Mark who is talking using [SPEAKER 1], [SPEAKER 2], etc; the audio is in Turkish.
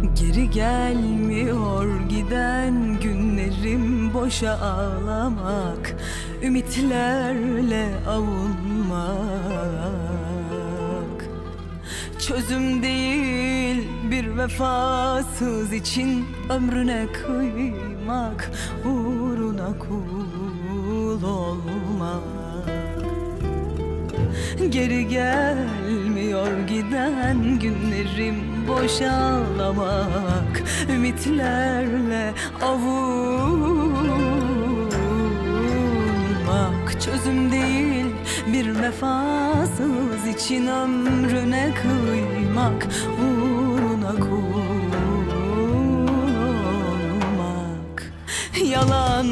[SPEAKER 1] Geri gelmiyor giden günlerim, boşa ağlamak, ümitlerle avunmak. Çözüm değil bir vefasız için ömrüne kıymak, uğruna kul olmak. Geri gelmiyor giden günlerim, boşa ağlamak, ümitlerle avunmak. Çözüm değil bir vefasız için ömrüne kıymak, uğruna kul olmak. Yalan